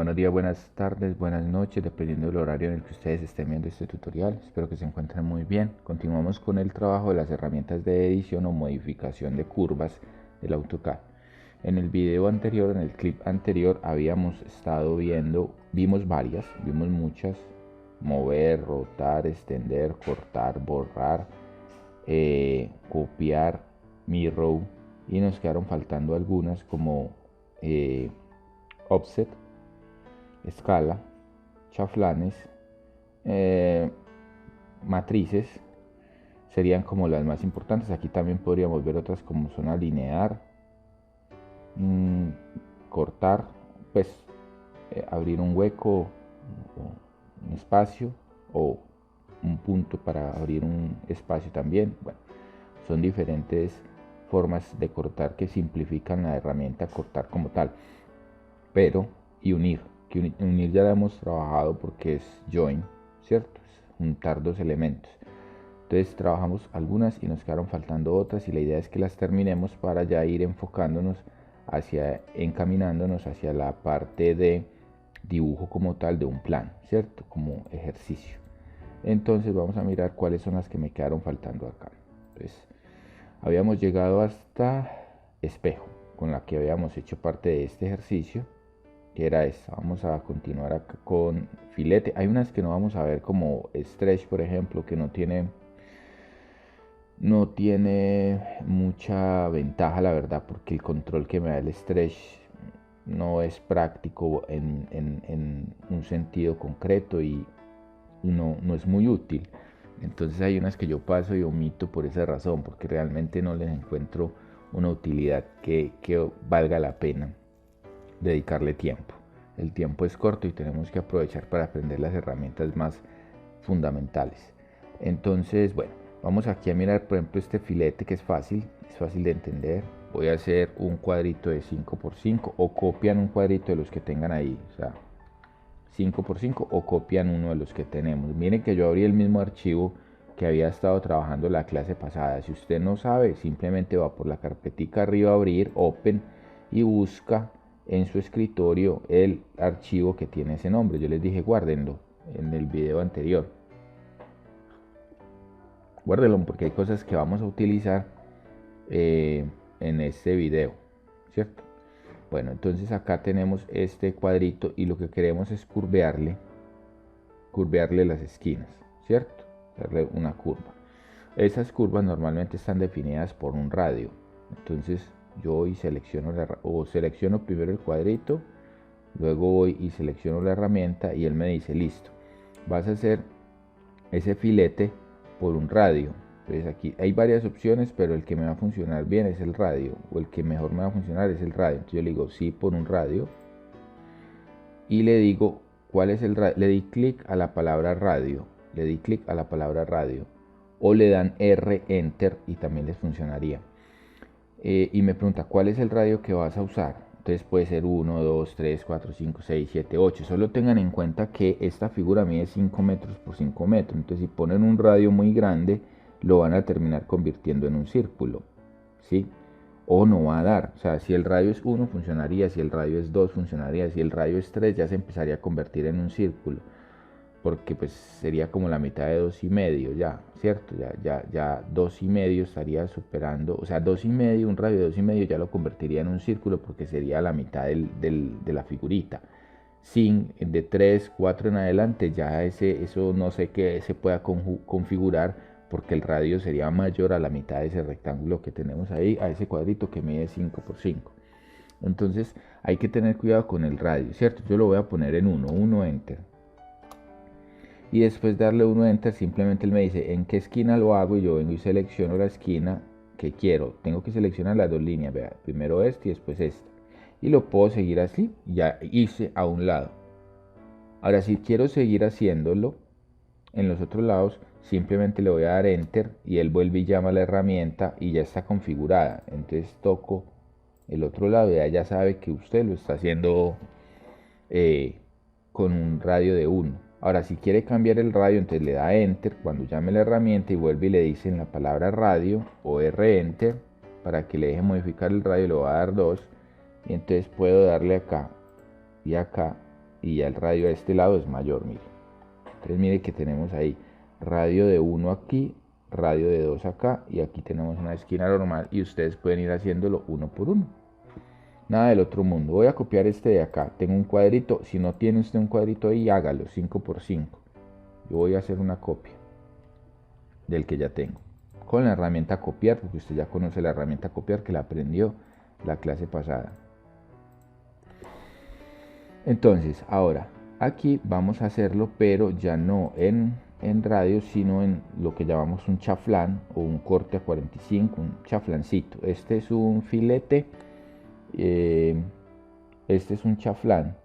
buenos días, buenas tardes, buenas noches, dependiendo del horario en el que ustedes estén viendo este tutorial. Espero que se encuentren muy bien. Continuamos con el trabajo de las herramientas de edición o modificación de curvas del AutoCAD. En el video anterior, en el clip anterior, habíamos estado vimos muchas: mover, rotar, extender, cortar, borrar, copiar, mirror, y nos quedaron faltando algunas como offset, escala, chaflanes, matrices. Serían como las más importantes. Aquí también podríamos ver otras como son alinear, cortar, pues abrir un hueco, un espacio, o un punto para abrir un espacio también. Bueno, son diferentes formas de cortar que simplifican la herramienta cortar como tal. Pero, y unir, que unir ya la hemos trabajado porque es join, ¿cierto? Es juntar dos elementos. Entonces trabajamos algunas y nos quedaron faltando otras, y la idea es que las terminemos para ya ir encaminándonos hacia la parte de dibujo como tal de un plan, ¿cierto? Como ejercicio. Entonces vamos a mirar cuáles son las que me quedaron faltando acá. Entonces, habíamos llegado hasta espejo, con la que habíamos hecho parte de este ejercicio, que era esta. Vamos a continuar acá con filete. Hay unas que no vamos a ver, como stretch, por ejemplo, que no tiene mucha ventaja, la verdad, porque el control que me da el stretch no es práctico en un sentido concreto, y no es muy útil. Entonces hay unas que yo paso y omito por esa razón, porque realmente no les encuentro una utilidad que valga la pena dedicarle tiempo. El tiempo es corto y tenemos que aprovechar para aprender las herramientas más fundamentales. Entonces, bueno, vamos aquí a mirar, por ejemplo, este filete, que es fácil de entender. Voy a hacer un cuadrito de 5x5, o copian un cuadrito de los que tengan ahí, o sea, 5x5, o copian uno de los que tenemos. Miren que yo abrí el mismo archivo que había estado trabajando la clase pasada. Si usted no sabe, simplemente va por la carpetica arriba, abrir, open, y busca en su escritorio el archivo que tiene ese nombre. Yo les dije guárdenlo en el video anterior. Guárdenlo porque hay cosas que vamos a utilizar en este video, ¿cierto? Bueno, entonces acá tenemos este cuadrito y lo que queremos es curvearle las esquinas, ¿cierto? Darle una curva. Esas curvas normalmente están definidas por un radio. Entonces yo voy y selecciono primero el cuadrito, luego voy y selecciono la herramienta, y él me dice: listo, vas a hacer ese filete por un radio. Entonces aquí hay varias opciones, pero el que me va a funcionar bien es el radio, o el que mejor me va a funcionar es el radio. Entonces yo le digo sí por un radio, y le digo cuál es el radio. Le di clic a la palabra radio, o le dan R, enter, y también les funcionaría. Y me pregunta cuál es el radio que vas a usar. Entonces puede ser 1, 2, 3, 4, 5, 6, 7, 8. Solo tengan en cuenta que esta figura mide 5 metros por 5 metros. Entonces si ponen un radio muy grande, lo van a terminar convirtiendo en un círculo, ¿sí? O no va a dar. O sea, si el radio es 1 funcionaría, si el radio es 2 funcionaría, si el radio es 3 ya se empezaría a convertir en un círculo, porque pues sería como la mitad de 2,5 ya, ¿cierto? Ya 2,5 estaría superando, o sea, 2,5, un radio de 2,5 ya lo convertiría en un círculo, porque sería la mitad de la figurita. Sin de 3, 4 en adelante, ya eso no sé qué se pueda configurar, porque el radio sería mayor a la mitad de ese rectángulo que tenemos ahí, a ese cuadrito que mide 5x5. Entonces hay que tener cuidado con el radio, ¿cierto? Yo lo voy a poner en 1 enter. Y después darle 1 enter, simplemente él me dice en qué esquina lo hago, y yo vengo y selecciono la esquina que quiero. Tengo que seleccionar las dos líneas, vea, primero este y después este, y lo puedo seguir así. Ya hice a un lado. Ahora, si quiero seguir haciéndolo en los otros lados, simplemente le voy a dar enter, y él vuelve y llama a la herramienta, y ya está configurada. Entonces toco el otro lado, y ya sabe que usted lo está haciendo con un radio de 1. Ahora, si quiere cambiar el radio, entonces le da enter cuando llame la herramienta, y vuelve y le dice en la palabra radio, o R enter, para que le deje modificar el radio. Le voy a dar 2, y entonces puedo darle acá y acá, y ya el radio de este lado es mayor, mire. Entonces mire que tenemos ahí radio de 1 aquí, radio de 2 acá, y aquí tenemos una esquina normal y ustedes pueden ir haciéndolo uno por uno. Nada del otro mundo. Voy a copiar este de acá. Tengo un cuadrito. Si no tiene usted un cuadrito ahí, hágalo 5 por 5. Yo voy a hacer una copia del que ya tengo con la herramienta copiar, porque usted ya conoce la herramienta copiar que la aprendió la clase pasada. Entonces, ahora aquí vamos a hacerlo, pero ya no en radio, sino en lo que llamamos un chaflán o un corte a 45, un chaflancito. Este es un filete, este es un chaflán,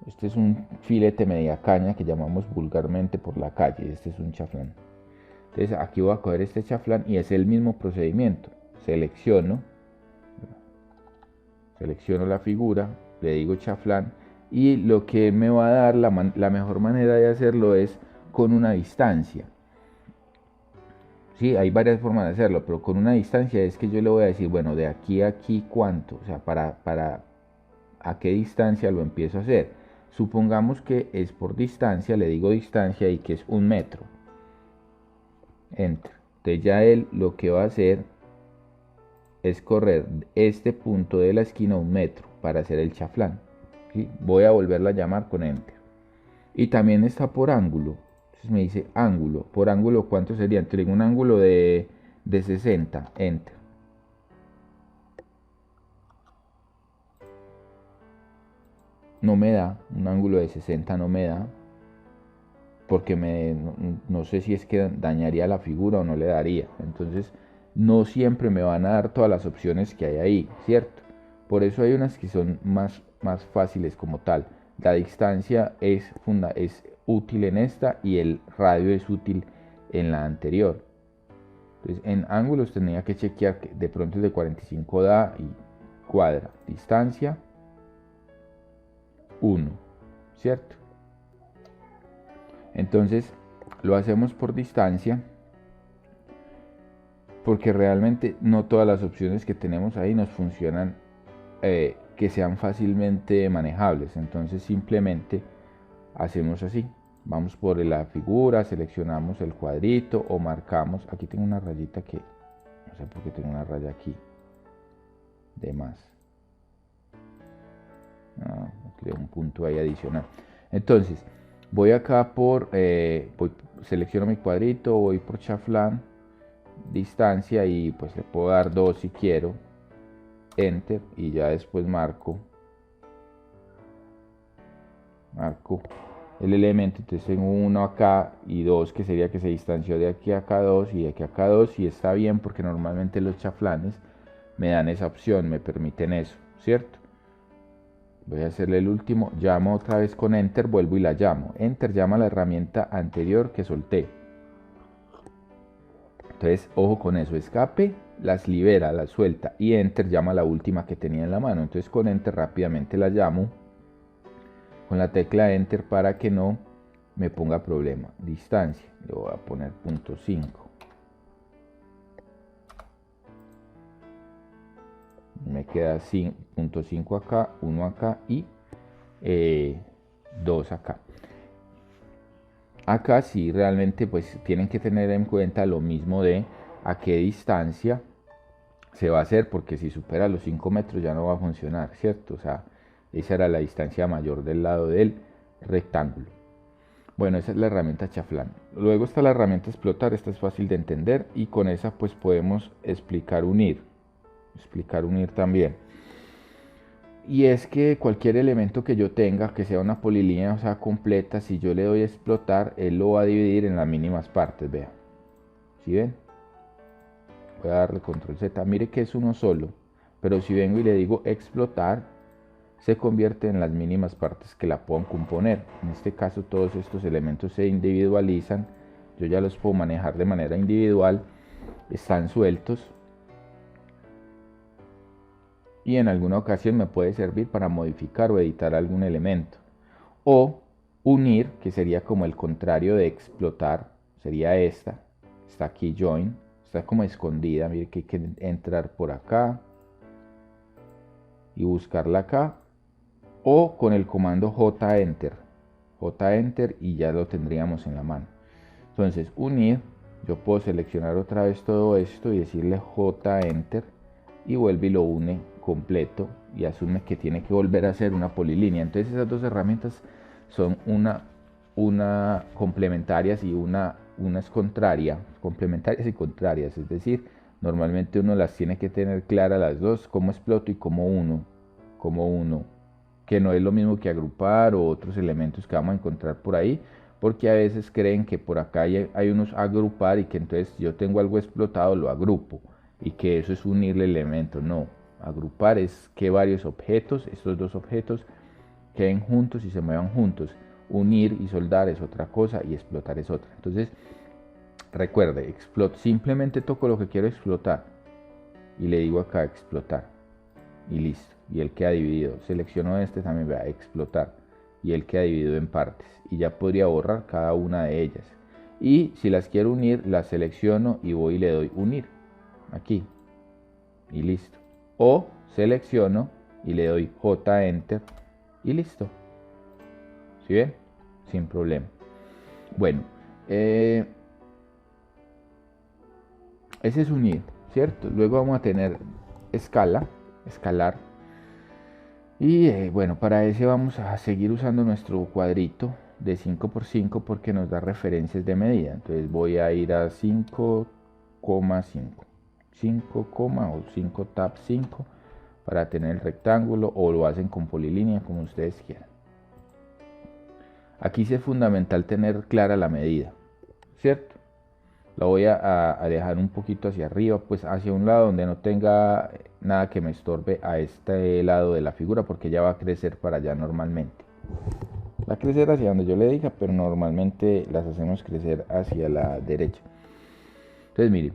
este es un filete media caña que llamamos vulgarmente por la calle. Este es un chaflán. Entonces aquí voy a coger este chaflán y es el mismo procedimiento. Selecciono la figura, le digo chaflán, y lo que me va a dar la mejor manera de hacerlo es con una distancia. Sí, hay varias formas de hacerlo, pero con una distancia es que yo le voy a decir, bueno, de aquí a aquí cuánto, o sea, para a qué distancia lo empiezo a hacer. Supongamos que es por distancia, le digo distancia y que es 1 metro. Enter. Entonces ya él lo que va a hacer es correr este punto de la esquina 1 metro para hacer el chaflán. ¿Sí? Voy a volverla a llamar con enter. Y también está por ángulo. Entonces me dice ángulo. Por ángulo, ¿cuánto sería? Entonces un ángulo de 60. Enter. No me da. Un ángulo de 60 no me da. Porque no sé si es que dañaría la figura o no le daría. Entonces no siempre me van a dar todas las opciones que hay ahí, ¿cierto? Por eso hay unas que son más fáciles como tal. La distancia es útil en esta y el radio es útil en la anterior. Entonces en ángulos tenía que chequear que de pronto el de 45 da y cuadra. Distancia 1, ¿cierto? Entonces lo hacemos por distancia porque realmente no todas las opciones que tenemos ahí nos funcionan que sean fácilmente manejables. Entonces simplemente hacemos así. Vamos por la figura, seleccionamos el cuadrito o marcamos. Aquí tengo una rayita que no sé por qué tengo una raya aquí de más. Un punto ahí adicional. Entonces voy acá selecciono mi cuadrito, voy por chaflán, distancia y pues le puedo dar 2 si quiero, enter, y ya después marco el elemento. Entonces tengo 1 acá y 2 que sería que se distanció de aquí a acá 2 y de aquí a acá 2, y está bien porque normalmente los chaflanes me dan esa opción, me permiten eso, ¿cierto? Voy a hacerle el último, llamo otra vez con enter, vuelvo y la llamo. Enter llama la herramienta anterior que solté. Entonces, ojo con eso, escape, las libera, las suelta, y enter llama la última que tenía en la mano. Entonces con enter rápidamente la llamo con la tecla enter para que no me ponga problema. Distancia, le voy a poner .5. Me queda 0.5 acá, 1 acá y 2 acá. Acá sí realmente pues tienen que tener en cuenta lo mismo de a qué distancia se va a hacer, porque si supera los 5 metros ya no va a funcionar, ¿cierto? O sea, esa era la distancia mayor del lado del rectángulo. Bueno, esa es la herramienta chaflán. Luego está la herramienta explotar, esta es fácil de entender y con esa pues podemos explicar unir también. Y es que cualquier elemento que yo tenga, que sea una polilínea, o sea, completa, si yo le doy a explotar, él lo va a dividir en las mínimas partes, vean. ¿Sí ven? Voy a darle control Z, mire que es uno solo, pero si vengo y le digo explotar, se convierte en las mínimas partes que la puedo componer. En este caso todos estos elementos se individualizan, yo ya los puedo manejar de manera individual, están sueltos, y en alguna ocasión me puede servir para modificar o editar algún elemento. O unir, que sería como el contrario de explotar, sería esta, está aquí join, está como escondida, mire que hay que entrar por acá y buscarla acá o con el comando J-Enter y ya lo tendríamos en la mano. Entonces unir, yo puedo seleccionar otra vez todo esto y decirle J-Enter y vuelve y lo une completo y asume que tiene que volver a hacer una polilínea. Entonces esas dos herramientas son una complementarias y una es contraria, complementarias y contrarias, es decir, normalmente uno las tiene que tener claras las dos, como exploto y como uno, que no es lo mismo que agrupar o otros elementos que vamos a encontrar por ahí, porque a veces creen que por acá hay unos agrupar y que entonces yo tengo algo explotado, lo agrupo y que eso es unirle elementos. No, agrupar es que varios objetos, estos dos objetos, queden juntos y se muevan juntos. Unir y soldar es otra cosa y explotar es otra. Entonces, recuerde, simplemente toco lo que quiero explotar y le digo acá explotar y listo. Y él queda dividido. Selecciono este también, va a explotar y él queda dividido en partes y ya podría borrar cada una de ellas. Y si las quiero unir, las selecciono y voy y le doy unir aquí y listo. O selecciono y le doy J Enter y listo. ¿Sí ven? Sin problema. Bueno, ese es unir, ¿cierto? Luego vamos a tener escalar. Y bueno, para ese vamos a seguir usando nuestro cuadrito de 5x5 porque nos da referencias de medida. Entonces voy a ir a 5,5. 5, o 5 tab 5 para tener el rectángulo, o lo hacen con polilínea como ustedes quieran. Aquí sí es fundamental tener clara la medida, ¿cierto? La voy a dejar un poquito hacia arriba, pues hacia un lado donde no tenga nada que me estorbe a este lado de la figura, porque ya va a crecer para allá normalmente. Va a crecer hacia donde yo le diga, pero normalmente las hacemos crecer hacia la derecha. Entonces miren,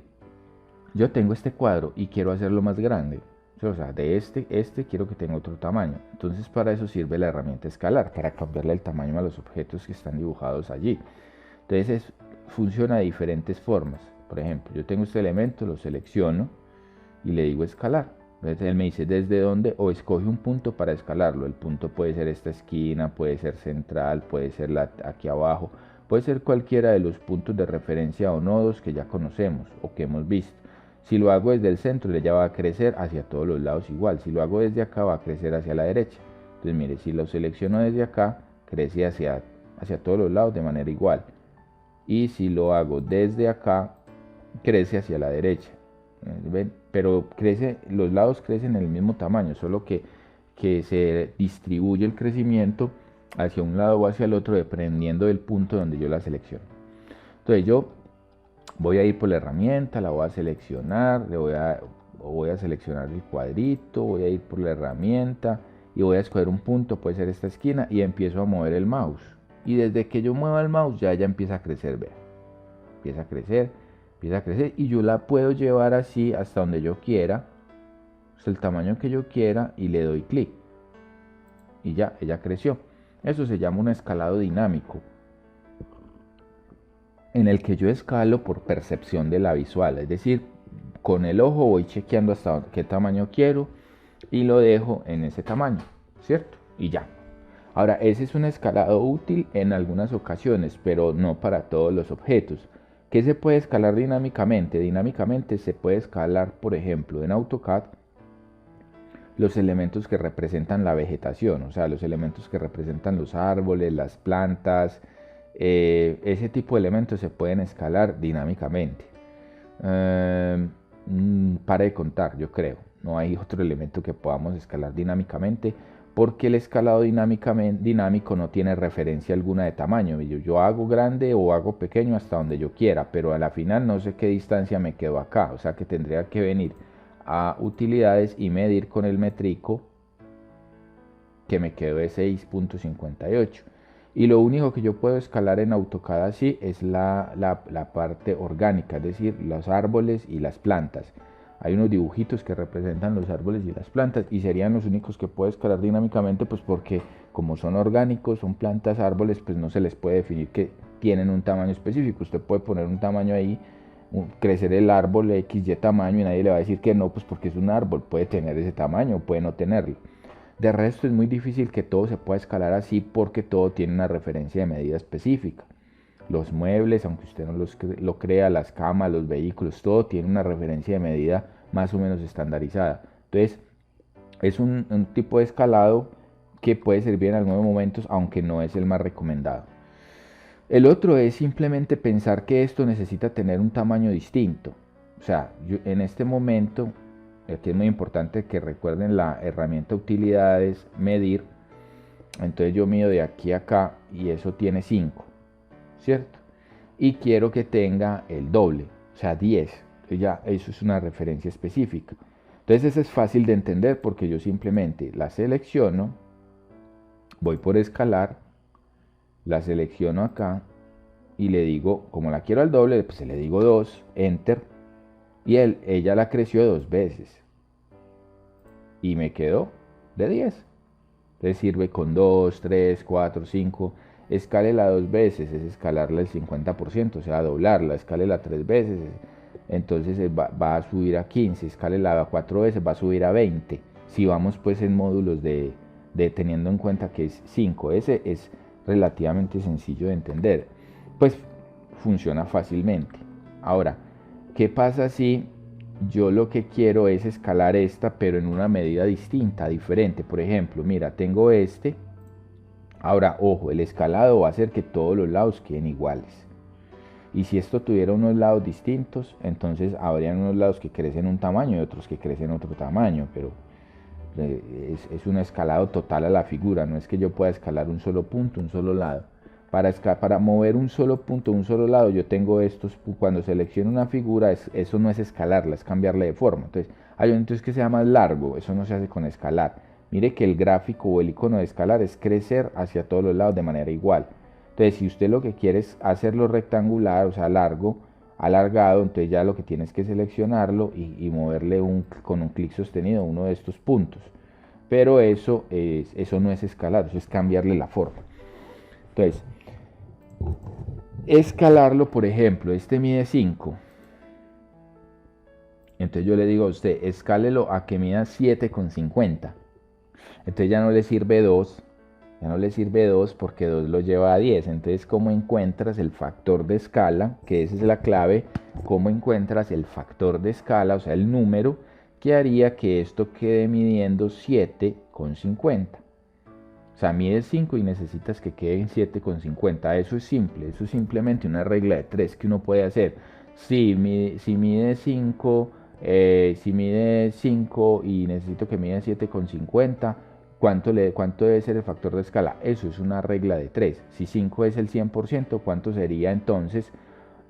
yo tengo este cuadro y quiero hacerlo más grande. O sea, de este quiero que tenga otro tamaño. Entonces para eso sirve la herramienta escalar, para cambiarle el tamaño a los objetos que están dibujados allí. Entonces funciona de diferentes formas. Por ejemplo, yo tengo este elemento, lo selecciono y le digo escalar. Entonces él me dice desde dónde, o escoge un punto para escalarlo. El punto puede ser esta esquina, puede ser central, puede ser aquí abajo, puede ser cualquiera de los puntos de referencia o nodos que ya conocemos o que hemos visto. Si lo hago desde el centro, ya va a crecer hacia todos los lados igual. Si lo hago desde acá, va a crecer hacia la derecha. Entonces mire, si lo selecciono desde acá, crece hacia todos los lados de manera igual. Y si lo hago desde acá, crece hacia la derecha. ¿Ven? Pero los lados crecen en el mismo tamaño, solo que se distribuye el crecimiento hacia un lado o hacia el otro dependiendo del punto donde yo la selecciono. Entonces yo voy a ir por la herramienta, la voy a seleccionar, voy a seleccionar el cuadrito, voy a ir por la herramienta y voy a escoger un punto, puede ser esta esquina, y empiezo a mover el mouse. Y desde que yo mueva el mouse ya empieza a crecer, vean. Empieza a crecer y yo la puedo llevar así hasta donde yo quiera, hasta el tamaño que yo quiera, y le doy clic. Y ya, ella creció. Eso se llama un escalado dinámico, en el que yo escalo por percepción de la visual, es decir, con el ojo voy chequeando hasta qué tamaño quiero y lo dejo en ese tamaño, ¿cierto? Y ya. Ahora, ese es un escalado útil en algunas ocasiones, pero no para todos los objetos. ¿Qué se puede escalar dinámicamente? Dinámicamente se puede escalar, por ejemplo, en AutoCAD, los elementos que representan la vegetación, o sea, los elementos que representan los árboles, las plantas, ese tipo de elementos se pueden escalar dinámicamente. Para de contar, yo creo. No hay otro elemento que podamos escalar dinámicamente, porque el escalado dinámico no tiene referencia alguna de tamaño. Yo hago grande o hago pequeño hasta donde yo quiera, pero a la final no sé qué distancia me quedo acá. O sea que tendría que venir a utilidades y medir con el métrico que me quedo de 6.58. Y lo único que yo puedo escalar en AutoCAD así es la parte orgánica, es decir, los árboles y las plantas. Hay unos dibujitos que representan los árboles y las plantas y serían los únicos que puedo escalar dinámicamente, pues porque como son orgánicos, son plantas, árboles, pues no se les puede definir que tienen un tamaño específico. Usted puede poner un tamaño ahí, crecer el árbol XY tamaño y nadie le va a decir que no, pues porque es un árbol, puede tener ese tamaño o puede no tenerlo. De resto es muy difícil que todo se pueda escalar así porque todo tiene una referencia de medida específica. Los muebles, aunque usted no lo crea, las camas, los vehículos, todo tiene una referencia de medida más o menos estandarizada. Entonces, es un tipo de escalado que puede servir en algunos momentos, aunque no es el más recomendado. El otro es simplemente pensar que esto necesita tener un tamaño distinto. O sea, en este momento, aquí es muy importante que recuerden la herramienta utilidades, medir. Entonces yo mido de aquí a acá y eso tiene 5, ¿cierto? Y quiero que tenga el doble, o sea 10. Entonces ya eso es una referencia específica. Entonces eso es fácil de entender porque yo simplemente la selecciono, voy por escalar, la selecciono acá y le digo, como la quiero al doble, pues le digo 2, enter, y ella la creció 2 veces y me quedó de 10. Entonces sirve con 2, 3, 4, 5. Escálela 2 veces, es escalarla el 50%, o sea, doblarla. Escálela 3 veces, entonces va a subir a 15. Escálela 4 veces, va a subir a 20. Si vamos pues en módulos de teniendo en cuenta que es 5. Ese es relativamente sencillo de entender. Pues funciona fácilmente. Ahora, ¿qué pasa si yo lo que quiero es escalar esta, pero en una medida distinta, diferente? Por ejemplo, mira, tengo este. Ahora, ojo, el escalado va a hacer que todos los lados queden iguales. Y si esto tuviera unos lados distintos, entonces habrían unos lados que crecen un tamaño y otros que crecen otro tamaño, pero es un escalado total a la figura. No es que yo pueda escalar un solo punto, un solo lado. Para mover un solo punto, un solo lado, yo tengo estos. Cuando selecciono una figura, eso no es escalarla, es cambiarle de forma. Entonces, hay un que sea más largo, eso no se hace con escalar. Mire que el gráfico o el icono de escalar es crecer hacia todos los lados de manera igual. Entonces, si usted lo que quiere es hacerlo rectangular, o sea, largo, alargado, entonces ya lo que tienes que seleccionarlo y moverle con un clic sostenido uno de estos puntos. Pero eso no es escalar, eso es cambiarle la forma. Entonces, escalarlo, por ejemplo, este mide 5. Entonces yo le digo a usted, escálelo a que mida 7,50. Entonces ya no le sirve 2. Ya no le sirve 2 porque 2 lo lleva a 10. Entonces, ¿cómo encuentras el factor de escala? Que esa es la clave. ¿Cómo encuentras el factor de escala? O sea, el número que haría que esto quede midiendo 7,50. O sea, mides 5 y necesitas que quede en 7,50. Eso es simple. Eso es simplemente una regla de 3 que uno puede hacer. Si mide 5, si mide 5 y necesito que mida 7,50, ¿cuánto debe ser el factor de escala? Eso es una regla de 3. Si 5 es el 100%, ¿cuánto sería entonces?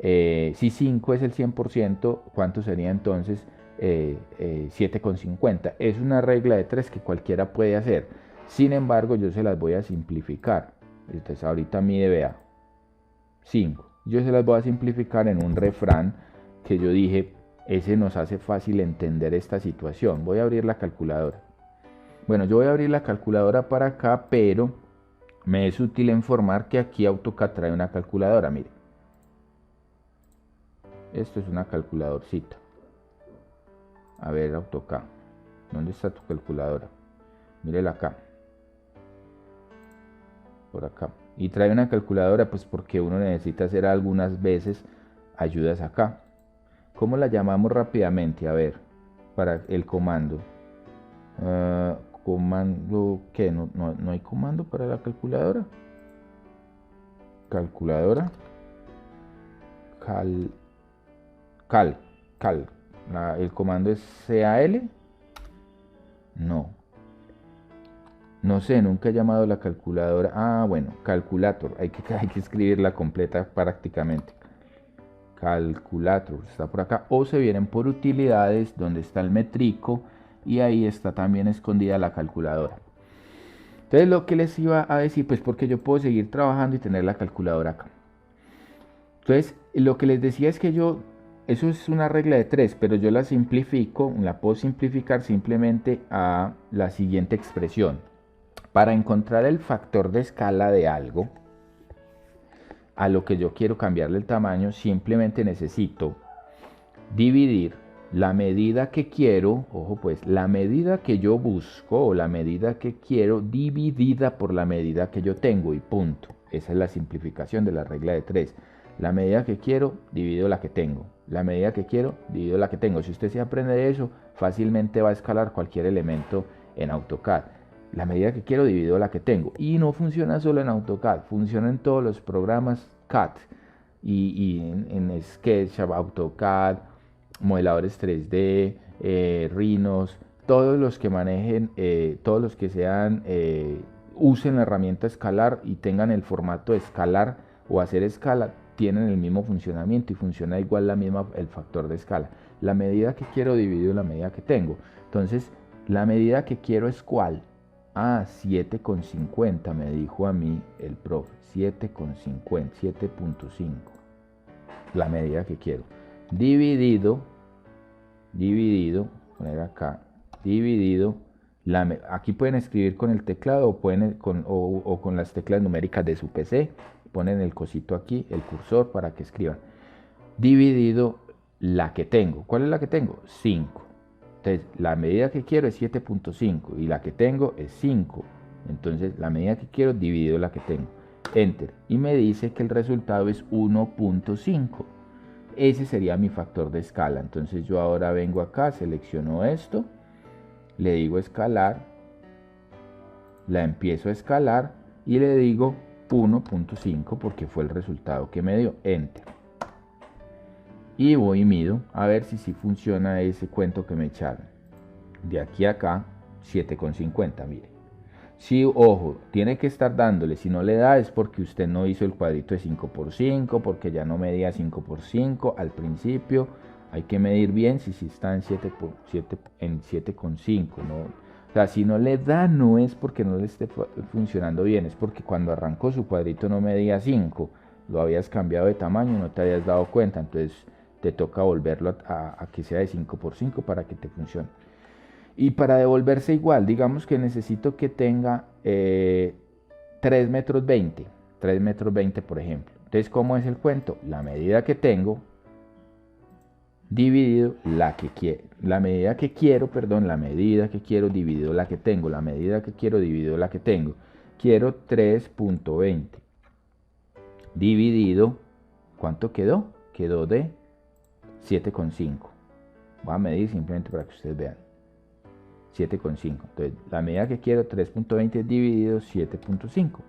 Si 5 es el 100%, ¿cuánto sería entonces 7,50? Es una regla de 3 que cualquiera puede hacer. Sin embargo, yo se las voy a simplificar. Entonces ahorita mide, vea, 5. Yo se las voy a simplificar en un refrán que yo dije, ese nos hace fácil entender esta situación. Voy a abrir la calculadora. Bueno, yo voy a abrir la calculadora para acá, pero me es útil informar que aquí AutoCAD trae una calculadora, mire. Esto es una calculadorcita. A ver, AutoCAD, ¿dónde está tu calculadora? Mírela acá. Por acá. Y trae una calculadora pues porque uno necesita hacer algunas veces ayudas acá. ¿Cómo la llamamos rápidamente? A ver, para el comando. Comando, ¿qué? No hay comando para la calculadora. Calculadora. El comando es CAL. No sé, nunca he llamado la calculadora. Ah, bueno, calculator. Hay que escribirla completa prácticamente. Calculator está por acá. O se vienen por utilidades, donde está el métrico. Y ahí está también escondida la calculadora. Entonces lo que les iba a decir, pues porque yo puedo seguir trabajando y tener la calculadora acá. Entonces lo que les decía es que eso es una regla de 3, pero yo la simplifico, la puedo simplificar simplemente a la siguiente expresión. Para encontrar el factor de escala de algo, a lo que yo quiero cambiarle el tamaño, simplemente necesito dividir la medida que quiero, ojo pues, la medida que yo busco o la medida que quiero dividida por la medida que yo tengo y punto. Esa es la simplificación de la regla de 3. La medida que quiero, divido la que tengo. La medida que quiero, divido la que tengo. Si usted se aprende eso, fácilmente va a escalar cualquier elemento en AutoCAD. La medida que quiero, divido la que tengo. Y no funciona solo en AutoCAD, funciona en todos los programas CAD. Y en SketchUp, AutoCAD, modeladores 3D, Rhinos, todos los que manejen, todos los que sean, usen la herramienta escalar y tengan el formato de escalar o hacer escala, tienen el mismo funcionamiento y funciona igual el factor de escala. La medida que quiero dividido la medida que tengo. Entonces, la medida que quiero es ¿cuál? 7,50 me dijo a mí el profe, 7,50, 7.5. La medida que quiero. Dividido, poner acá, dividido, aquí pueden escribir con el teclado o con las teclas numéricas de su PC, ponen el cosito aquí, el cursor para que escriban. Dividido la que tengo. ¿Cuál es la que tengo? 5. Entonces, la medida que quiero es 7.5 y la que tengo es 5. Entonces, la medida que quiero dividido la que tengo. Enter. Y me dice que el resultado es 1.5. Ese sería mi factor de escala. Entonces, yo ahora vengo acá, selecciono esto, le digo escalar, la empiezo a escalar y le digo 1.5 porque fue el resultado que me dio. Enter. Y voy y mido a ver si funciona ese cuento que me echaron. De aquí a acá, 7,50, mire. Sí, ojo, tiene que estar dándole. Si no le da es porque usted no hizo el cuadrito de 5x5, porque ya no medía 5x5 al principio. Hay que medir bien si está en 7,5, ¿no? O sea, si no le da no es porque no le esté funcionando bien, es porque cuando arrancó su cuadrito no medía 5, lo habías cambiado de tamaño y no te habías dado cuenta, entonces te toca volverlo a que sea de 5x5 para que te funcione. Y para devolverse igual, digamos que necesito que tenga 3 metros 20, 3 metros 20 por ejemplo. Entonces, ¿cómo es el cuento? La medida que tengo dividido la que quiero, la medida que quiero dividido la que tengo, la medida que quiero dividido la que tengo. Quiero 3.20 dividido, ¿cuánto quedó? Quedó de 7,5. Voy a medir simplemente para que ustedes vean. 7,5. Entonces, la medida que quiero, 3.20 dividido 7.5.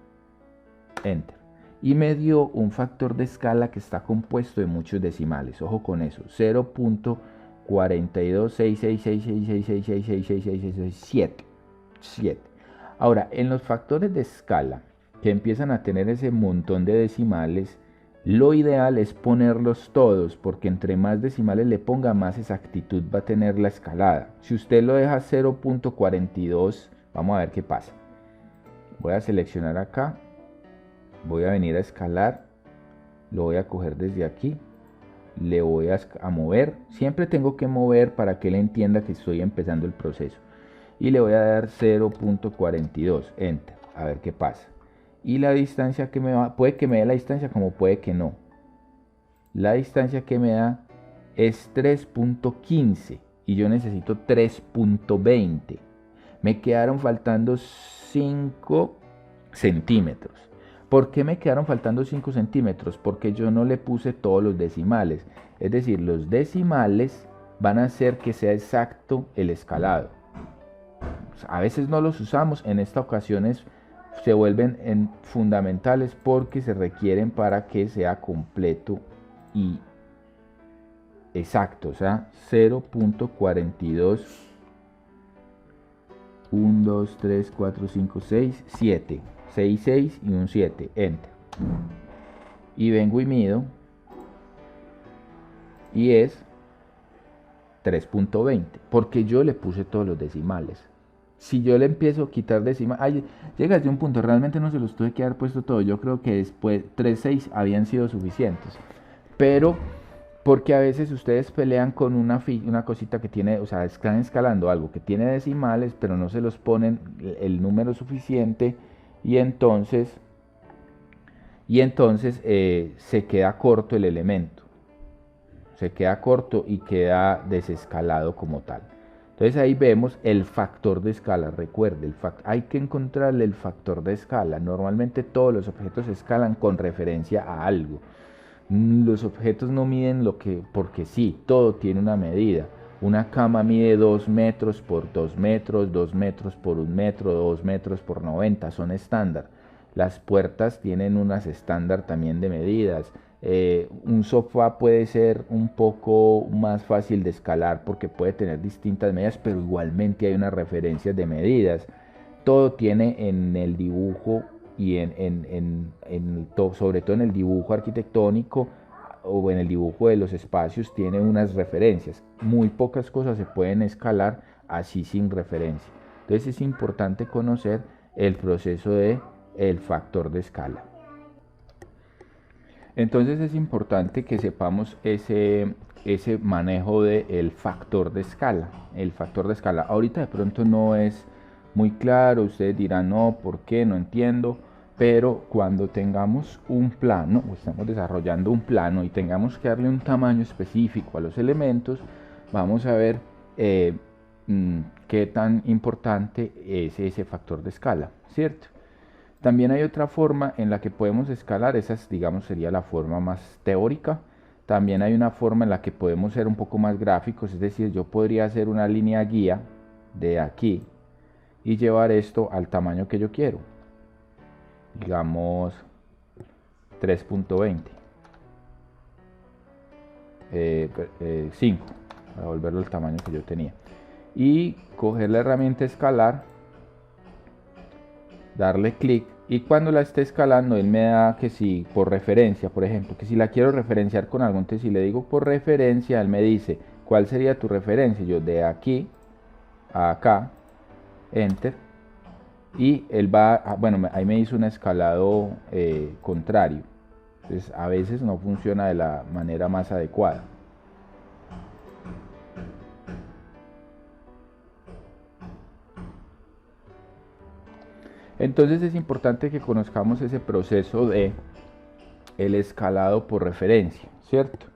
Enter. Y me dio un factor de escala que está compuesto de muchos decimales. Ojo con eso. 0.42666666666667. 7. Ahora, en los factores de escala que empiezan a tener ese montón de decimales, lo ideal es ponerlos todos, porque entre más decimales le ponga, más exactitud va a tener la escalada. Si usted lo deja 0.42, vamos a ver qué pasa. Voy a seleccionar acá, voy a venir a escalar, lo voy a coger desde aquí, le voy a mover. Siempre tengo que mover para que él entienda que estoy empezando el proceso. Y le voy a dar 0.42, enter, a ver qué pasa. Y la distancia que me da, puede que me dé la distancia como puede que no. La distancia que me da es 3.15 y yo necesito 3.20. Me quedaron faltando 5 centímetros. ¿Por qué me quedaron faltando 5 centímetros? Porque yo no le puse todos los decimales. Es decir, los decimales van a hacer que sea exacto el escalado. A veces no los usamos, en esta ocasión se vuelven fundamentales porque se requieren para que sea completo y exacto. O sea, 0.42, 1, 2, 3, 4, 5, 6, 7. 6, 6 y un 7. Enter. Y vengo y mido. Y es 3.20. Porque yo le puse todos los decimales. Si yo le empiezo a quitar decimales, llega desde un punto, realmente no se los tuve que haber puesto todo. Yo creo que después 3.6 habían sido suficientes. Pero porque a veces ustedes pelean con una cosita que tiene, o sea, están escalando algo que tiene decimales, pero no se los ponen el número suficiente y entonces se queda corto el elemento. se queda corto y queda desescalado como tal. Entonces ahí vemos el factor de escala. Recuerde, hay que encontrarle el factor de escala. Normalmente todos los objetos se escalan con referencia a algo. Los objetos no miden porque sí, todo tiene una medida. Una cama mide 2 metros por 2 metros, 2 metros por 1 metro, 2 metros por 90, son estándar. Las puertas tienen unas estándar también de medidas. Un sofá puede ser un poco más fácil de escalar porque puede tener distintas medidas, pero igualmente hay unas referencias de medidas. Todo tiene en el dibujo y sobre todo en el dibujo arquitectónico o en el dibujo de los espacios tiene unas referencias. Muy pocas cosas se pueden escalar así sin referencia. Entonces es importante conocer el proceso de el factor de escala. Entonces es importante que sepamos ese manejo del factor de escala. El factor de escala ahorita de pronto no es muy claro, ustedes dirán no, ¿por qué? No entiendo. Pero cuando tengamos un plano, o estamos desarrollando un plano y tengamos que darle un tamaño específico a los elementos, vamos a ver qué tan importante es ese factor de escala, ¿cierto? También hay otra forma en la que podemos escalar, esa digamos sería la forma más teórica. También hay una forma en la que podemos ser un poco más gráficos, es decir, yo podría hacer una línea guía de aquí y llevar esto al tamaño que yo quiero. Digamos 3.20 5 para volverlo al tamaño que yo tenía y coger la herramienta escalar, darle clic y cuando la esté escalando él me da que si por referencia, por ejemplo, que si la quiero referenciar con algo, entonces si le digo por referencia él me dice cuál sería tu referencia, yo de aquí a acá, enter. Y él va, bueno, ahí me hizo un escalado contrario. Entonces a veces no funciona de la manera más adecuada. Entonces es importante que conozcamos ese proceso de el escalado por referencia, ¿cierto?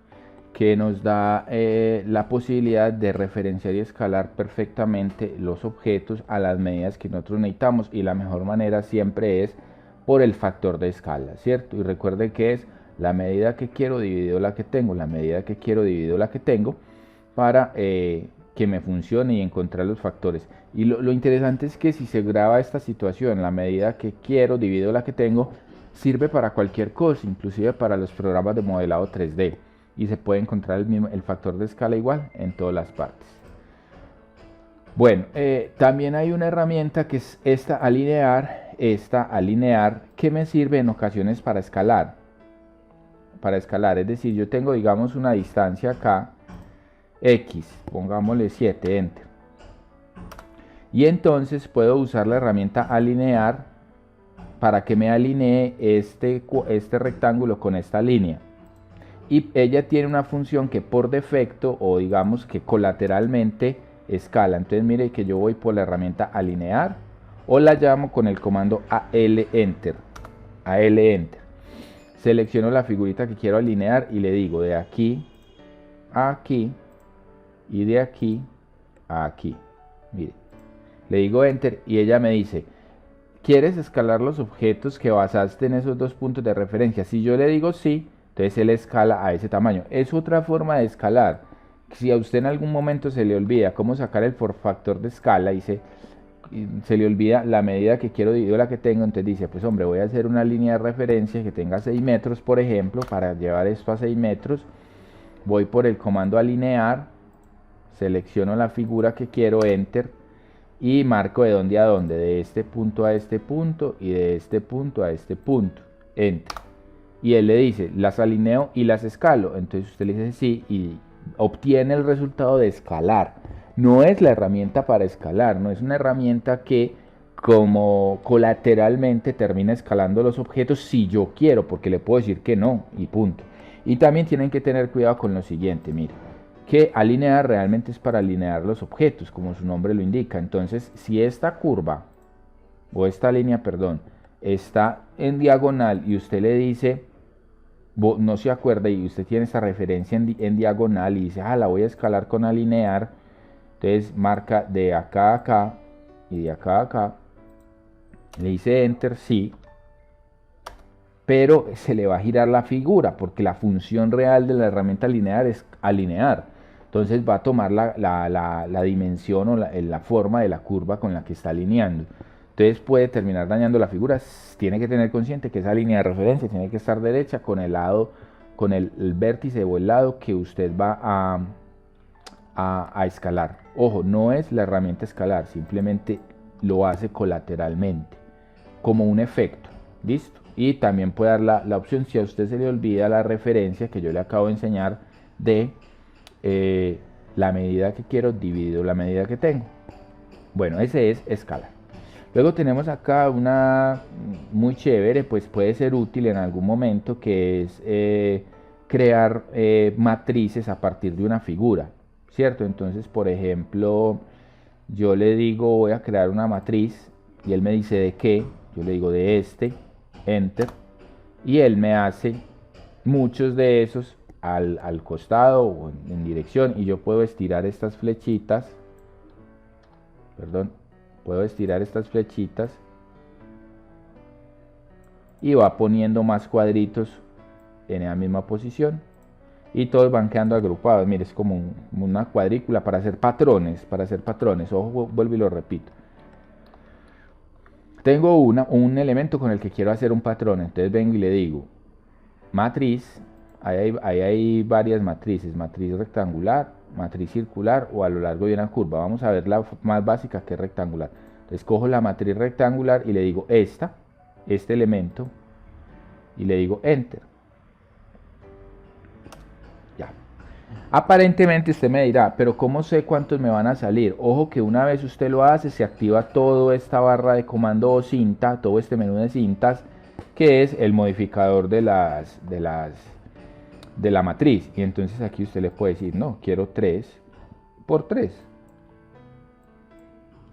Que nos da la posibilidad de referenciar y escalar perfectamente los objetos a las medidas que nosotros necesitamos y la mejor manera siempre es por el factor de escala, ¿cierto? Y recuerde que es la medida que quiero dividido la que tengo, la medida que quiero dividido la que tengo para que me funcione y encontrar los factores. Y lo interesante es que si se graba esta situación, la medida que quiero dividido la que tengo, sirve para cualquier cosa, inclusive para los programas de modelado 3D. Y se puede encontrar el factor de escala igual en todas las partes. Bueno, también hay una herramienta que es esta alinear, que me sirve en ocasiones para escalar. Es decir, yo tengo digamos una distancia acá, X, pongámosle 7, enter. Y entonces puedo usar la herramienta alinear para que me alinee este rectángulo con esta línea. Y ella tiene una función que por defecto o digamos que colateralmente escala. Entonces mire que yo voy por la herramienta alinear o la llamo con el comando AL Enter. Selecciono la figurita que quiero alinear y le digo de aquí a aquí y de aquí a aquí. Mire, le digo Enter y ella me dice, ¿quieres escalar los objetos que basaste en esos dos puntos de referencia? Si yo le digo sí, entonces él escala a ese tamaño. Es otra forma de escalar. Si a usted en algún momento se le olvida cómo sacar el factor de escala y se le olvida la medida que quiero dividir la que tengo, entonces dice, pues hombre, voy a hacer una línea de referencia que tenga 6 metros, por ejemplo, para llevar esto a 6 metros. Voy por el comando alinear, selecciono la figura que quiero, enter, y marco de dónde a dónde, de este punto a este punto y de este punto a este punto, enter. Y él le dice, las alineo y las escalo. Entonces usted le dice sí y obtiene el resultado de escalar. No es la herramienta para escalar, no es una herramienta que como colateralmente termina escalando los objetos si yo quiero, porque le puedo decir que no y punto. Y también tienen que tener cuidado con lo siguiente, mire, que alinear realmente es para alinear los objetos, como su nombre lo indica. Entonces, si esta curva, o esta línea, perdón, está en diagonal y usted le dice no se acuerda y usted tiene esta referencia en diagonal y dice, la voy a escalar con alinear, entonces marca de acá a acá y de acá a acá, le dice enter, sí, pero se le va a girar la figura porque la función real de la herramienta alinear es alinear. Entonces va a tomar la dimensión o la forma de la curva con la que está alineando. Entonces puede terminar dañando la figura. Tiene que tener consciente que esa línea de referencia tiene que estar derecha con el lado, con el vértice o el lado que usted va a escalar. Ojo, no es la herramienta escalar, simplemente lo hace colateralmente, como un efecto. ¿Listo? Y también puede dar la opción, si a usted se le olvida la referencia que yo le acabo de enseñar de la medida que quiero dividido la medida que tengo. Bueno, ese es escalar. Luego tenemos acá una muy chévere, pues puede ser útil en algún momento, que es crear matrices a partir de una figura, ¿cierto? Entonces, por ejemplo, yo le digo voy a crear una matriz y él me dice de qué, yo le digo de este, enter, y él me hace muchos de esos al costado o en dirección, y yo puedo estirar estas flechitas, puedo estirar estas flechitas y va poniendo más cuadritos en la misma posición y todos van quedando agrupados. Mire, es como una cuadrícula para hacer patrones, ojo, vuelvo y lo repito. Tengo un elemento con el que quiero hacer un patrón, entonces vengo y le digo matriz, ahí hay varias matrices, matriz rectangular, matriz circular o a lo largo de una curva. Vamos a ver la más básica, que es rectangular. Entonces cojo la matriz rectangular y le digo este elemento, y le digo enter. Ya. Aparentemente usted me dirá, pero ¿cómo sé cuántos me van a salir? Ojo que una vez usted lo hace, se activa toda esta barra de comando o cinta, todo este menú de cintas, que es el modificador de la matriz. Y entonces aquí usted le puede decir, no, quiero 3 por 3,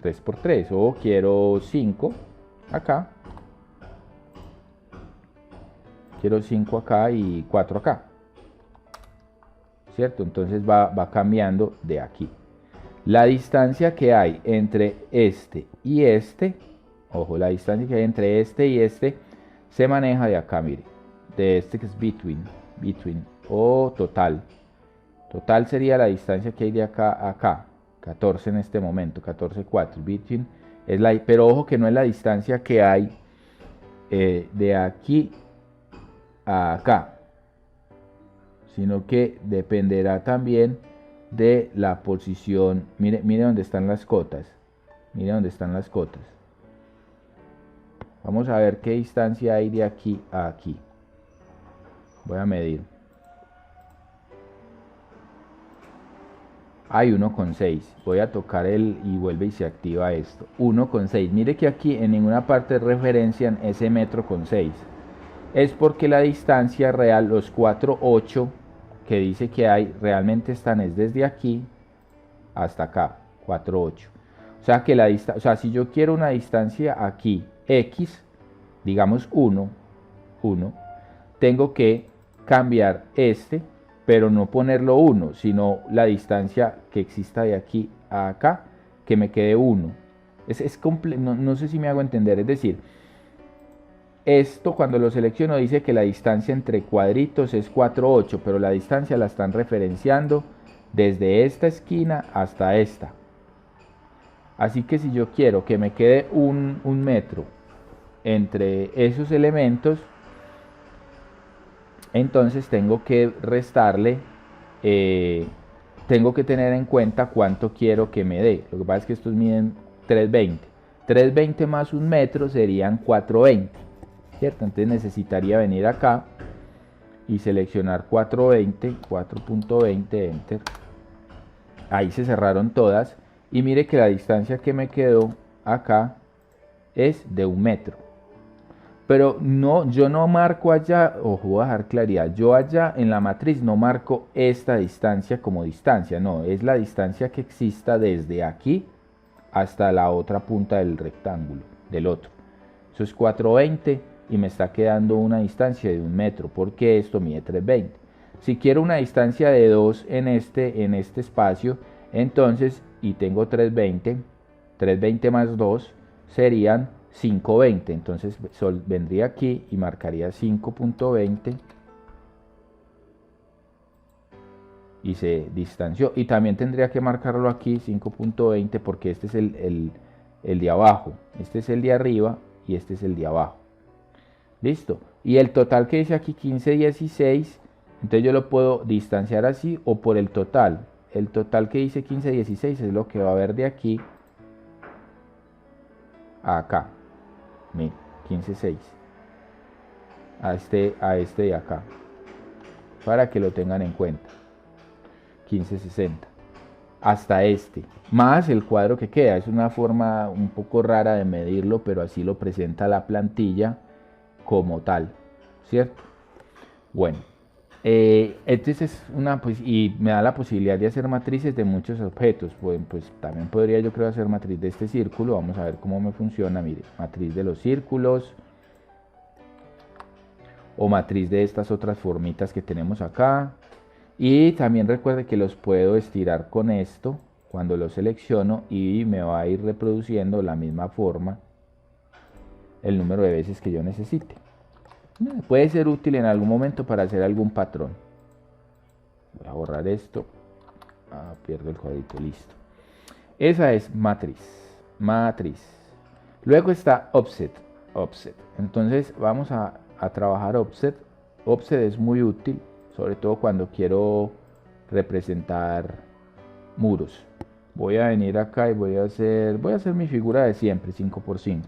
3 por 3, o quiero 5 acá, quiero 5 acá y 4 acá, ¿cierto? Entonces va cambiando de aquí. La distancia que hay entre este y este, ojo, la distancia que hay entre este y este se maneja de acá, mire, de este que es between o total. Total sería la distancia que hay de acá a acá, 14 en este momento, 14,4. Between es pero ojo que no es la distancia que hay de aquí a acá, sino que dependerá también de la posición. Mire dónde están las cotas. Mire dónde están las cotas. Vamos a ver qué distancia hay de aquí a aquí. Voy a medir. Hay 1,6. Voy a tocar y vuelve y se activa esto. 1,6. Mire que aquí en ninguna parte referencian ese metro con 6. Es porque la distancia real, los 4,8 que dice que hay, realmente están es desde aquí hasta acá, 4,8. O sea que si yo quiero una distancia aquí, X, digamos 1, tengo que cambiar pero no ponerlo 1, sino la distancia que exista de aquí a acá, que me quede 1. No sé si me hago entender, es decir, esto cuando lo selecciono dice que la distancia entre cuadritos es 4,8, pero la distancia la están referenciando desde esta esquina hasta esta. Así que si yo quiero que me quede un metro entre esos elementos, entonces tengo que restarle, tengo que tener en cuenta cuánto quiero que me dé. Lo que pasa es que estos miden 3,20. 3,20 más un metro serían 4,20, ¿cierto? Entonces necesitaría venir acá y seleccionar 4,20, enter. Ahí se cerraron todas y mire que la distancia que me quedó acá es de 1 metro. Pero no, yo no marco allá, ojo, voy a dejar claridad, yo allá en la matriz no marco esta distancia como distancia, no, es la distancia que exista desde aquí hasta la otra punta del rectángulo, del otro. Eso es 4,20, y me está quedando una distancia de 1 metro, porque esto mide 320. Si quiero una distancia de 2 en este espacio, entonces, y tengo 320 más 2 serían 520. Entonces vendría aquí y marcaría 5.20 y se distanció. Y también tendría que marcarlo aquí 5.20 porque este es el de abajo, este es el de arriba y este es el de abajo. Listo. Y el total que dice aquí 1516, entonces yo lo puedo distanciar así o por el total. El total que dice 1516 es lo que va a haber de aquí a acá. Miren, 15.6 a este de acá, para que lo tengan en cuenta. 15.60 hasta este, más el cuadro que queda. Es una forma un poco rara de medirlo, pero así lo presenta la plantilla como tal, ¿cierto? Bueno, entonces es y me da la posibilidad de hacer matrices de muchos objetos. Pues también podría yo creo hacer matriz de este círculo. Vamos a ver cómo me funciona. Mire, matriz de los círculos o matriz de estas otras formitas que tenemos acá. Y también recuerde que los puedo estirar con esto cuando lo selecciono y me va a ir reproduciendo la misma forma el número de veces que yo necesite. Puede ser útil en algún momento para hacer algún patrón. Voy a borrar esto. Pierdo el cuadrito, listo. Esa es matriz. Luego está offset. Entonces vamos a trabajar offset. Offset es muy útil, sobre todo cuando quiero representar muros. Voy a venir acá y voy a hacer mi figura de siempre, 5×5.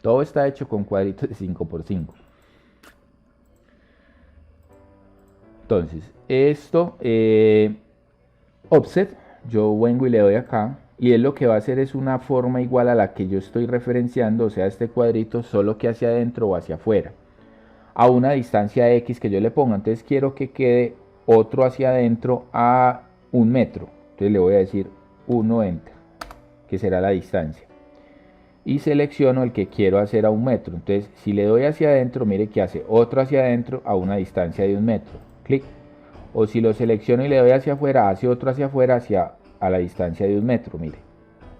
Todo está hecho con cuadritos de 5×5. Entonces, esto, offset, yo vengo y le doy acá, y él lo que va a hacer es una forma igual a la que yo estoy referenciando, o sea, este cuadrito, solo que hacia adentro o hacia afuera, a una distancia X que yo le ponga. Entonces quiero que quede otro hacia adentro a 1 metro. Entonces le voy a decir 1 enter, que será la distancia. Y selecciono el que quiero hacer a 1 metro. Entonces si le doy hacia adentro, mire que hace otro hacia adentro a una distancia de 1 metro. Clic. O si lo selecciono y le doy hacia afuera, hace otro hacia afuera a la distancia de 1 metro. Mire,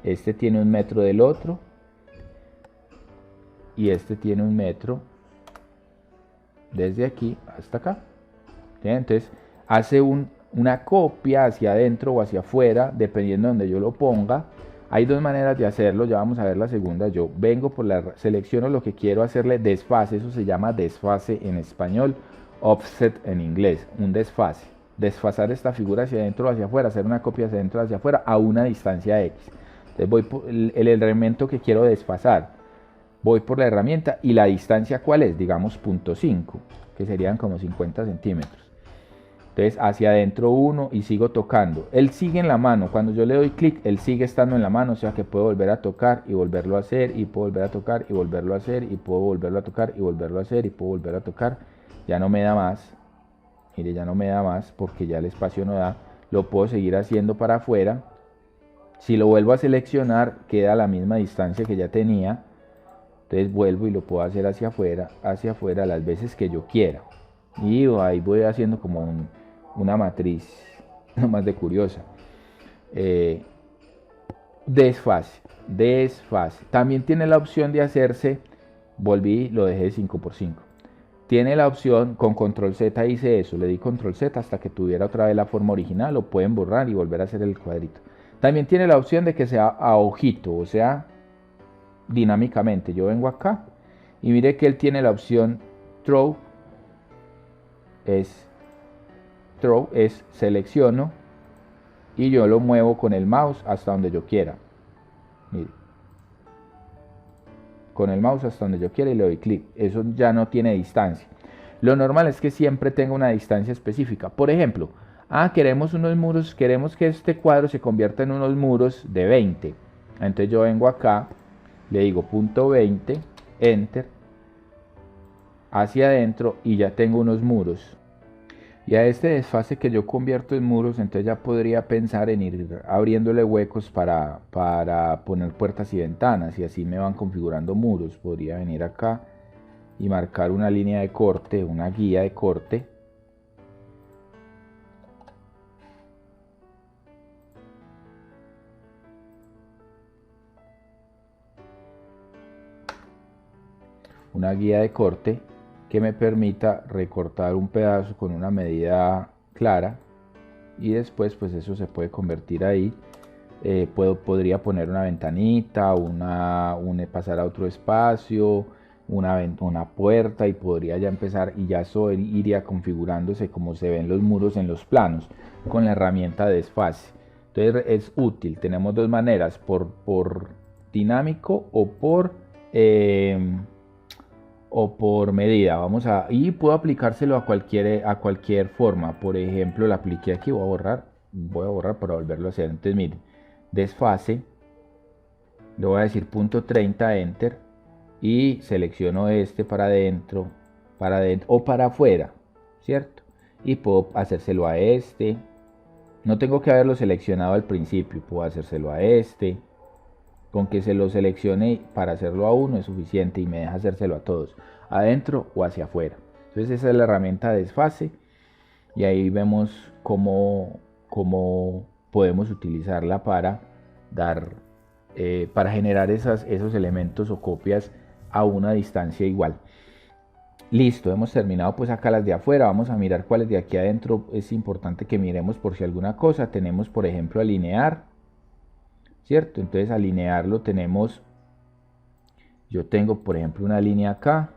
este tiene 1 metro del otro y este tiene 1 metro desde aquí hasta acá. ¿Sí? Entonces hace una copia hacia adentro o hacia afuera, dependiendo de donde yo lo ponga. Hay dos maneras de hacerlo, ya vamos a ver la segunda. Yo vengo selecciono lo que quiero hacerle desfase, eso se llama desfase en español, offset en inglés, un desfase. Desfasar esta figura hacia adentro o hacia afuera, hacer una copia hacia adentro o hacia afuera a una distancia X. Entonces voy por el elemento que quiero desfasar, voy por la herramienta y la distancia ¿cuál es? Digamos 0.5, que serían como 50 centímetros. Entonces hacia adentro 1 y sigo tocando. Él sigue en la mano. Cuando yo le doy clic, él sigue estando en la mano. O sea que puedo volver a tocar y volverlo a hacer. Y puedo volver a tocar y volverlo a hacer. Y puedo volverlo a tocar y volverlo a hacer. Y puedo volver a tocar. Ya no me da más. Mire, ya no me da más porque ya el espacio no da. Lo puedo seguir haciendo para afuera. Si lo vuelvo a seleccionar, queda a la misma distancia que ya tenía. Entonces vuelvo y lo puedo hacer hacia afuera las veces que yo quiera. Y ahí voy haciendo como una matriz, no más de curiosa. Desfase. También tiene la opción de hacerse, volví, lo dejé de 5×5. Tiene la opción, con control Z hice eso, le di control Z hasta que tuviera otra vez la forma original. Lo pueden borrar y volver a hacer el cuadrito. También tiene la opción de que sea a ojito, o sea, dinámicamente. Yo vengo acá y mire que él tiene la opción throw, selecciono y yo lo muevo con el mouse hasta donde yo quiera. Mire, con el mouse hasta donde yo quiera y le doy clic. Eso ya no tiene distancia. Lo normal es que siempre tenga una distancia específica. Por ejemplo, queremos unos muros, queremos que este cuadro se convierta en unos muros de 20. Entonces yo vengo acá, le digo .20, enter, hacia adentro y ya tengo unos muros. Y a este desfase que yo convierto en muros, entonces ya podría pensar en ir abriéndole huecos para poner puertas y ventanas, y así me van configurando muros. Podría venir acá y marcar una línea de corte, una guía de corte. Una guía de corte que me permita recortar un pedazo con una medida clara, y después pues eso se puede convertir ahí. Podría poner una ventanita, pasar a otro espacio, una puerta, y podría ya empezar, y ya eso iría configurándose como se ven los muros en los planos con la herramienta de desfase. Entonces es útil. Tenemos dos maneras, por dinámico o por medida. Y puedo aplicárselo a cualquier forma. Por ejemplo, la apliqué aquí, voy a borrar para volverlo a hacer. Entonces miren, desfase, le voy a decir punto 30, enter, y selecciono este para adentro o para afuera, ¿cierto? Y puedo hacérselo a este. No tengo que haberlo seleccionado al principio, puedo hacérselo a este. Con que se lo seleccione para hacerlo a uno es suficiente, y me deja hacérselo a todos, adentro o hacia afuera. Entonces esa es la herramienta de desfase, y ahí vemos cómo podemos utilizarla para generar esos elementos o copias a una distancia igual. Listo, hemos terminado pues acá las de afuera. Vamos a mirar cuáles de aquí adentro es importante que miremos por si alguna cosa. Tenemos por ejemplo alinear, ¿cierto? Entonces alinearlo tenemos, yo tengo por ejemplo una línea acá,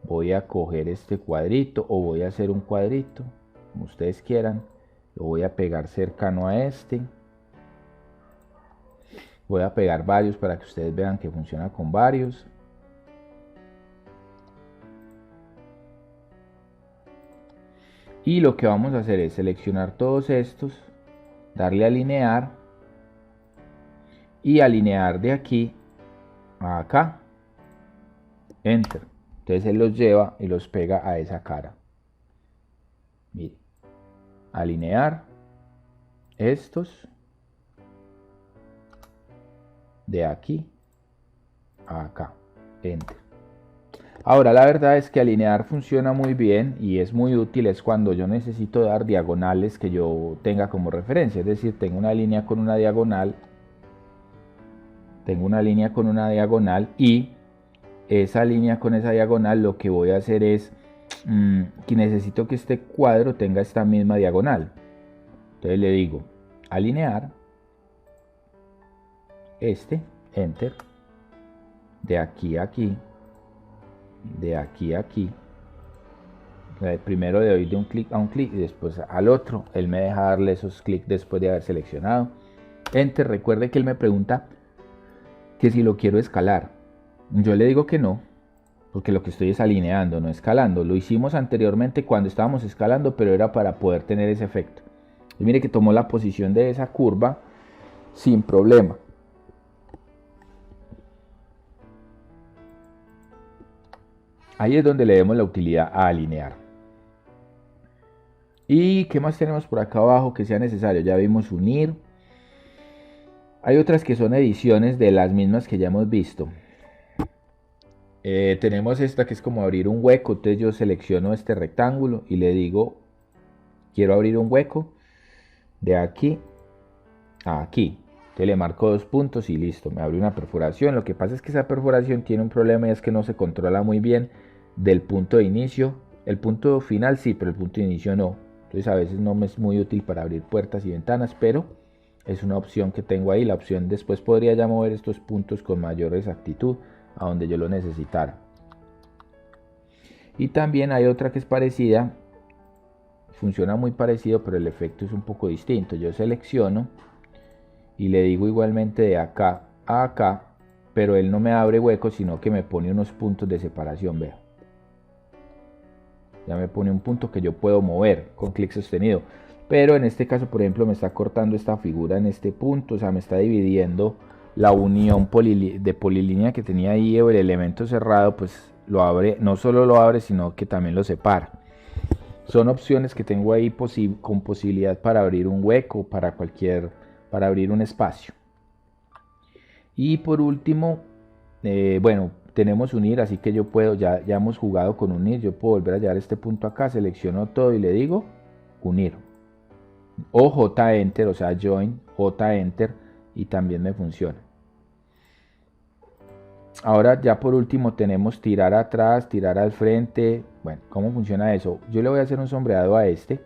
voy a coger este cuadrito o voy a hacer un cuadrito, como ustedes quieran, lo voy a pegar cercano a este, voy a pegar varios para que ustedes vean que funciona con varios. Y lo que vamos a hacer es seleccionar todos estos, darle a alinear, y alinear de aquí a acá, enter. Entonces él los lleva y los pega a esa cara. Mire, alinear estos de aquí a acá, enter. Ahora la verdad es que alinear funciona muy bien y es muy útil es cuando yo necesito dar diagonales que yo tenga como referencia, es decir, tengo una línea con una diagonal, y esa línea con esa diagonal, lo que voy a hacer es que necesito que este cuadro tenga esta misma diagonal. Entonces le digo alinear enter, de aquí a aquí, de aquí a aquí. Primero le doy de un clic a un clic y después al otro. Él me deja darle esos clics después de haber seleccionado. Enter. Recuerde que él me pregunta que si lo quiero escalar. Yo le digo que no, porque lo que estoy es alineando, no escalando. Lo hicimos anteriormente cuando estábamos escalando, pero era para poder tener ese efecto. Y mire que tomó la posición de esa curva sin problema. Ahí es donde le demos la utilidad a alinear. ¿Y qué más tenemos por acá abajo que sea necesario? Ya vimos unir. Hay otras que son ediciones de las mismas que ya hemos visto. Tenemos esta que es como abrir un hueco. Entonces yo selecciono este rectángulo y le digo quiero abrir un hueco de aquí a aquí. Entonces le marco 2 puntos y listo, me abre una perforación. Lo que pasa es que esa perforación tiene un problema, y es que no se controla muy bien del punto de inicio. El punto final sí, pero el punto de inicio no. Entonces a veces no me es muy útil para abrir puertas y ventanas, pero es una opción que tengo ahí. La opción después podría ya mover estos puntos con mayor exactitud a donde yo lo necesitara. Y también hay otra que es parecida, funciona muy parecido, pero el efecto es un poco distinto. Yo selecciono y le digo igualmente de acá a acá, pero él no me abre huecos, sino que me pone unos puntos de separación. Vea, ya me pone un punto que yo puedo mover con clic sostenido, pero en este caso por ejemplo me está cortando esta figura en este punto, o sea me está dividiendo la unión de polilínea que tenía ahí, o el elemento cerrado, pues lo abre, no solo lo abre sino que también lo separa. Son opciones que tengo ahí con posibilidad para abrir un hueco, para abrir un espacio. Y por último, bueno, tenemos unir, así que yo puedo, ya hemos jugado con unir, yo puedo volver a llevar este punto acá, selecciono todo y le digo unir. O J Enter, o sea join, J Enter, y también me funciona. Ahora ya por último tenemos tirar atrás, tirar al frente. Bueno, ¿cómo funciona eso? Yo le voy a hacer un sombreado a este.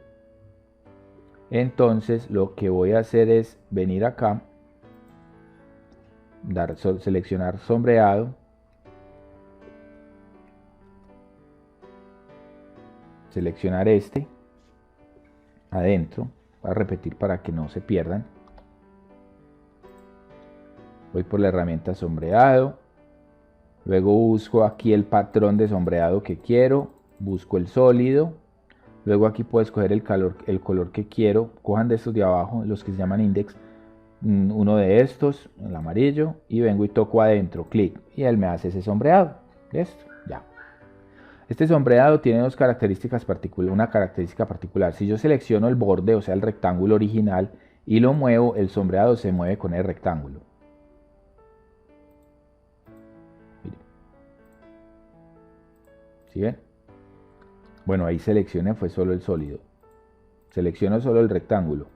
Entonces lo que voy a hacer es venir acá, seleccionar sombreado, seleccionar este adentro. Voy a repetir para que no se pierdan. Voy por la herramienta sombreado, luego busco aquí el patrón de sombreado que quiero, busco el sólido, luego aquí puedo escoger el color que quiero. Cojan de estos de abajo, los que se llaman index, uno de estos, el amarillo, y vengo y toco adentro, clic, y él me hace ese sombreado. ¿Listo? Ya. Este sombreado tiene una característica particular. Si yo selecciono el borde, o sea el rectángulo original, y lo muevo, el sombreado se mueve con el rectángulo. Miren. ¿Sí ven? Bueno, ahí seleccioné, fue solo el sólido. Selecciono solo el rectángulo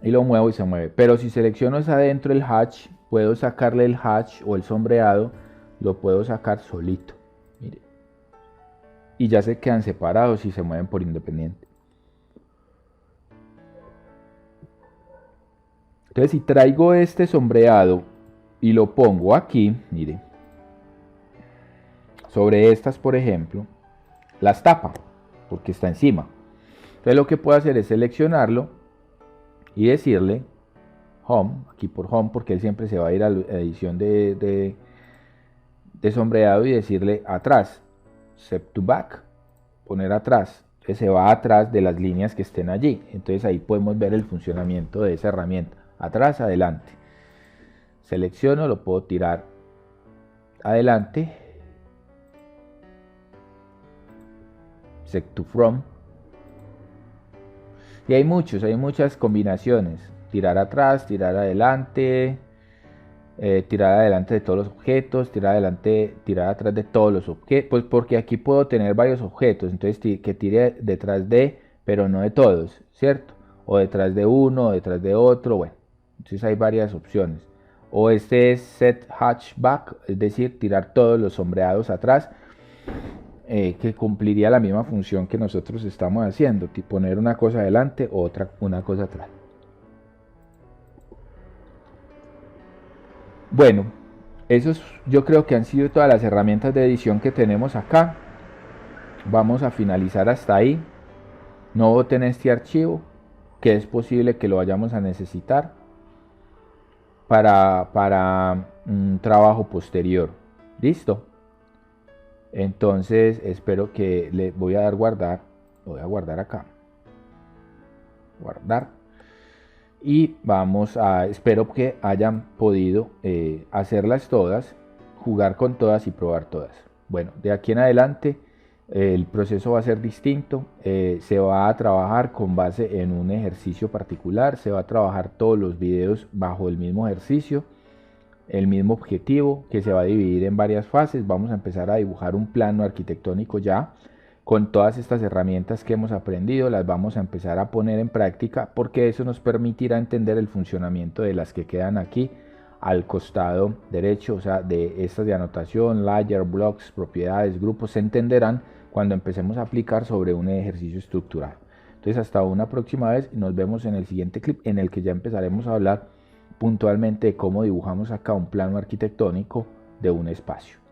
y lo muevo y se mueve. Pero si selecciono es adentro el hatch, puedo sacarle el hatch o el sombreado, lo puedo sacar solito. Mire. Y ya se quedan separados y se mueven por independiente. Entonces si traigo este sombreado y lo pongo aquí, mire, sobre estas por ejemplo, las tapa porque está encima. Entonces lo que puedo hacer es seleccionarlo y decirle home, aquí por home, porque él siempre se va a ir a la edición de sombreado, y decirle atrás, set to back, poner atrás. Entonces se va atrás de las líneas que estén allí. Entonces ahí podemos ver el funcionamiento de esa herramienta, atrás, adelante. Selecciono, lo puedo tirar adelante, set to from, y hay muchas combinaciones: tirar atrás, tirar adelante, tirar adelante de todos los objetos, tirar atrás de todos los objetos, pues porque aquí puedo tener varios objetos, entonces que tire detrás de, pero no de todos, ¿cierto? O detrás de uno, o detrás de otro, bueno, entonces hay varias opciones. O este es set hatchback, es decir, tirar todos los sombreados atrás, que cumpliría la misma función que nosotros estamos haciendo, poner una cosa adelante o una cosa atrás. Bueno, yo creo que han sido todas las herramientas de edición que tenemos acá. Vamos a finalizar hasta ahí. No boten este archivo, que es posible que lo vayamos a necesitar para un trabajo posterior. ¿Listo? Entonces espero que le voy a dar guardar. Lo voy a guardar acá. Guardar. Y espero que hayan podido hacerlas todas, jugar con todas y probar todas. Bueno, de aquí en adelante el proceso va a ser distinto. Se va a trabajar con base en un ejercicio particular. Se va a trabajar todos los videos bajo el mismo ejercicio, el mismo objetivo, que se va a dividir en varias fases. Vamos a empezar a dibujar un plano arquitectónico ya. Con todas estas herramientas que hemos aprendido, las vamos a empezar a poner en práctica, porque eso nos permitirá entender el funcionamiento de las que quedan aquí al costado derecho, o sea, de estas de anotación, layer, blocks, propiedades, grupos, se entenderán cuando empecemos a aplicar sobre un ejercicio estructurado. Entonces, hasta una próxima vez, nos vemos en el siguiente clip, en el que ya empezaremos a hablar puntualmente de cómo dibujamos acá un plano arquitectónico de un espacio.